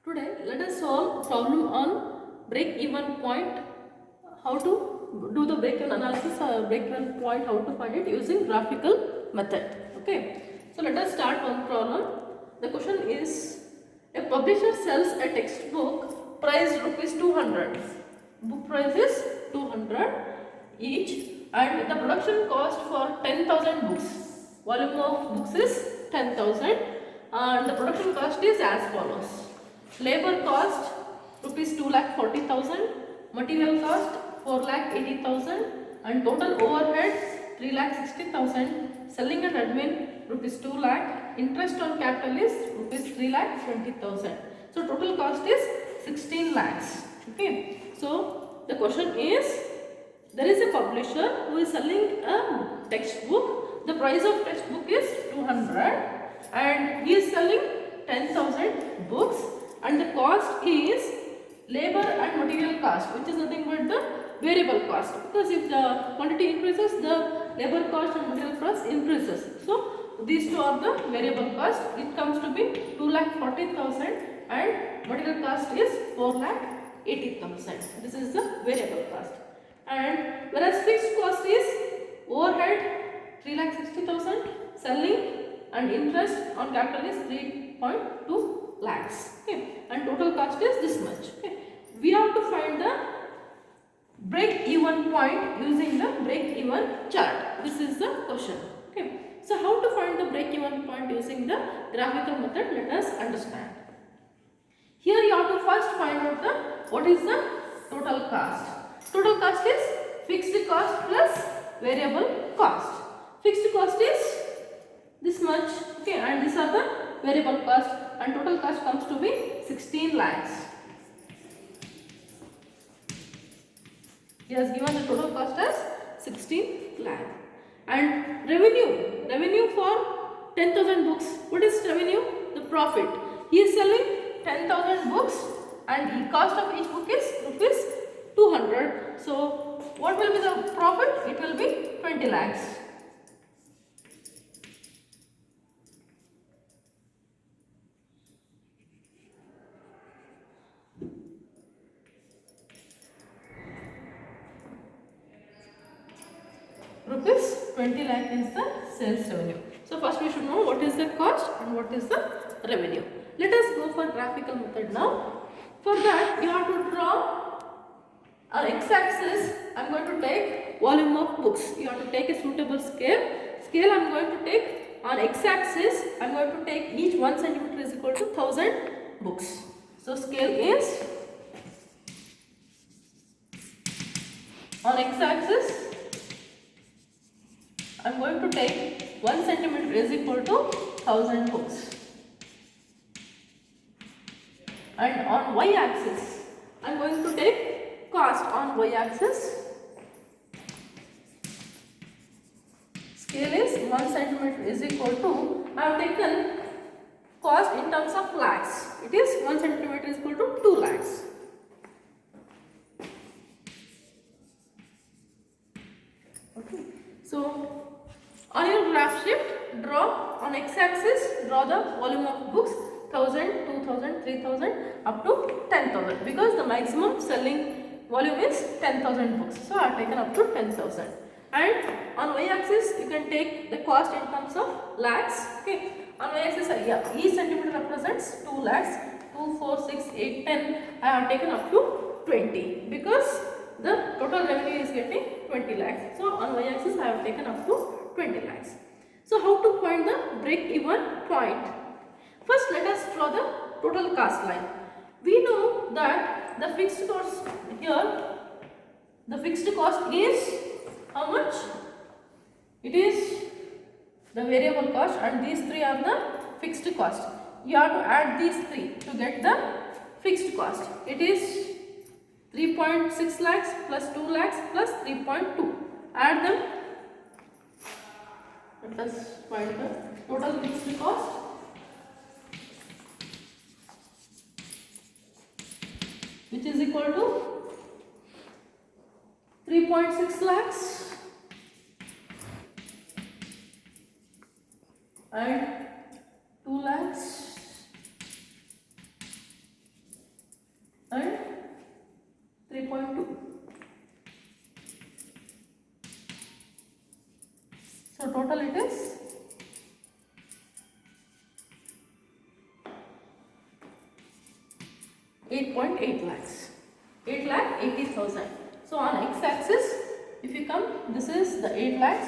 Today let us solve problem on break-even point. How to do the break-even analysis or break-even point, how to find it using graphical method. Okay. So let us start one problem. The question is, a publisher sells a textbook priced rupees 200. Book price is 200 each and the production cost for 10,000 books. Volume of books is 10,000 and the production cost is as follows. Labor cost rupees 2,40,000, material cost 4,80,000 and total overhead 3,60,000, selling and admin rupees 2 lakh, interest on capital is rupees 3,20,000. So total cost is 16 lakhs. Okay. So the question is, there is a publisher who is selling a textbook. The price of textbook is 200 and he is selling 10,000 books and the cost is labor and material cost, which is nothing but the variable cost, because if the quantity increases, the labor cost and material cost increases. So these two are the variable cost. It comes to be 2,40,000 and material cost is 4,80,000. This is the variable cost. And whereas fixed cost is overhead 3,60,000, selling and interest on capital is 3.2 lakhs. Okay, and total cost is this much. Okay, we have to find the break-even point using the break-even chart. This is the question. Okay, so how to find the break-even point using the graphical method? Let us understand. Here you have to first find out the what is the total cost. Total cost is fixed cost plus variable cost. Fixed cost is this much, okay, and these are the variable cost, and total cost comes to be 16 lakhs. He has given the total cost as 16 lakh. And revenue for 10,000 books. What is revenue? The profit. He is selling 10,000 books and the cost of each book is rupees 200. So what will be the profit? It will be 20 lakhs. Rupees 20 lakh is the sales revenue. So first we should know what is the cost and what is the revenue. Let us go for graphical method now. For that you have to draw an x-axis. I am going to take volume of books. You have to take a suitable scale. Scale I am going to take on x-axis. I am going to take each 1 centimeter is equal to 1000 books. So scale is on x-axis. I am going to take 1 centimeter is equal to 1000 books. And on y-axis, I am going to take cost on y-axis. Scale is 1 centimeter is equal to, I have taken cost in terms of lakhs. It is 1 centimeter is equal to 2 lakhs. Okay. So on your graph sheet, draw on x-axis, draw the volume of books 1000, 2000, 3000 up to 10,000, because the maximum selling volume is 10,000 books. So I have taken up to 10,000. And on y-axis, you can take the cost in terms of lakhs. Okay. On y-axis, each centimeter represents 2 lakhs. 2, 4, 6, 8, 10. I have taken up to 20 because the total revenue is getting 20 lakhs. So on y-axis, I have taken up to 20 lakhs. So how to find the break-even point? First, let us draw the total cost line. We know that the fixed cost here, the fixed cost is how much? It is the variable cost, and these three are the fixed cost. You have to add these three to get the fixed cost. It is 3.6 lakhs plus 2 lakhs plus 3.2. Add them. Let us find the total fixed cost. Which is equal to 3.6 lakhs and 2 lakhs 8.2. So total it is 8.8 lakhs. 8,80,000. So on x-axis, if you come, this is the 8 lakhs,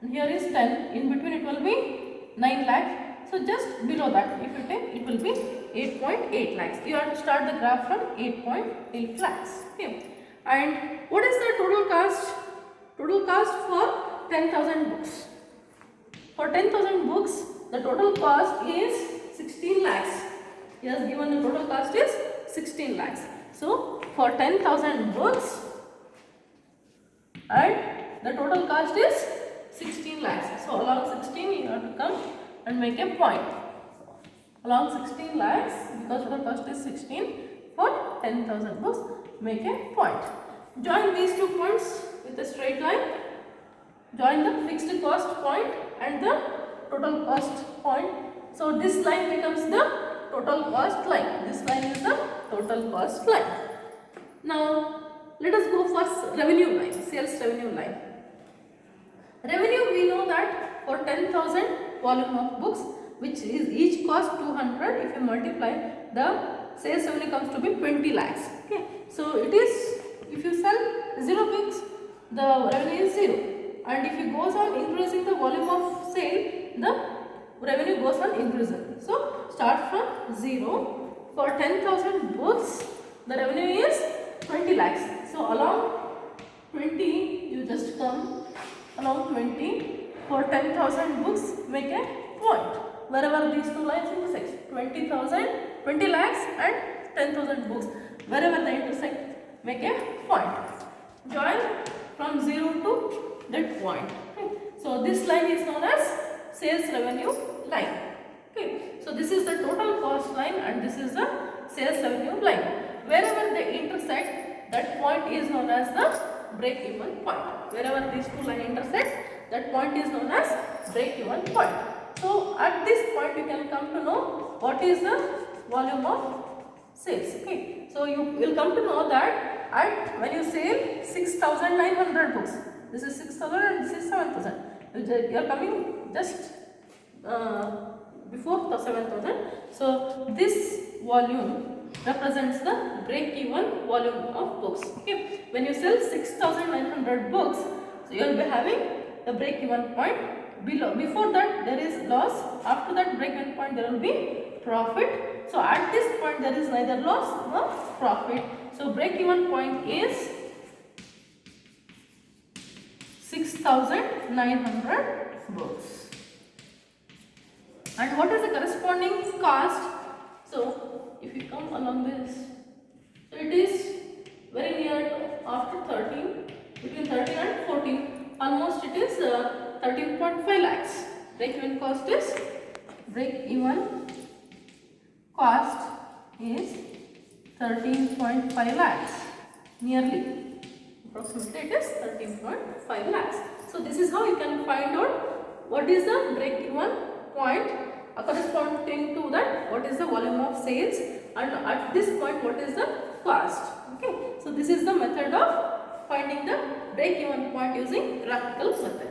and here is 10. In between, it will be 9 lakhs. So just below that, if you take, it will be 8.8 lakhs. You have to start the graph from 8.8 lakhs. Okay. And what is the total cost? Total cost for 10,000 books. For 10,000 books, the total cost is 16 lakhs. He has given the total cost is 16 lakhs. So for 10,000 books, and the total cost is 16 lakhs. So along 16 you have to come and make a point. Along 16 lakhs, because total cost is 16, for 10,000 books, make a point. Join these two points with a straight line. Join the fixed cost point and the total cost point. So this line becomes the total cost line. This line is the total cost line. Now let us go for revenue line, sales revenue line. Revenue, we know that for 10,000 volume of books, which is each cost 200, if you multiply, the sales revenue comes to be 20 lakhs. Okay. So it is, if you sell 0 books, the revenue is 0. And if it goes on increasing the volume of sale, the revenue goes on increasing. So start from 0. For 10,000 books, the revenue is 20 lakhs. So along 20, you just come along 20. For 10,000 books, make a point. Wherever these two lines intersect, 20 lakhs and 10,000 books. Wherever they intersect, make a point. Join from 0 to that point. Okay. So this line is known as sales revenue line. Okay. So this is the total cost line and this is the sales revenue line. Wherever they intersect, that point is known as the break-even point. Wherever these two lines intersect, that point is known as break-even point. So at this point, you can come to know what is the volume of sales. Okay. So you will come to know that at when you sell 6,900 books. This is 6,000 and this is 7,000. You are coming just before the 7,000. So this volume represents the break-even volume of books. Okay. When you sell 6,900 books, so you will be having the break-even point. Below, before that there is loss. After that break-even point there will be profit. So at this point there is neither loss nor profit. So break-even point is 6,900 books. And what is the corresponding cost? So if you come along this, so it is very near after 13, between 13 and 14, almost it is 13.5 lakhs. Break-even cost is 13.5 lakhs, nearly. Approximately it is 13.5 lakhs. So this is how you can find out what is the break-even point corresponding to that, what is the volume of sales, and at this point what is the cost. Okay. So this is the method of finding the break-even point using graphical method.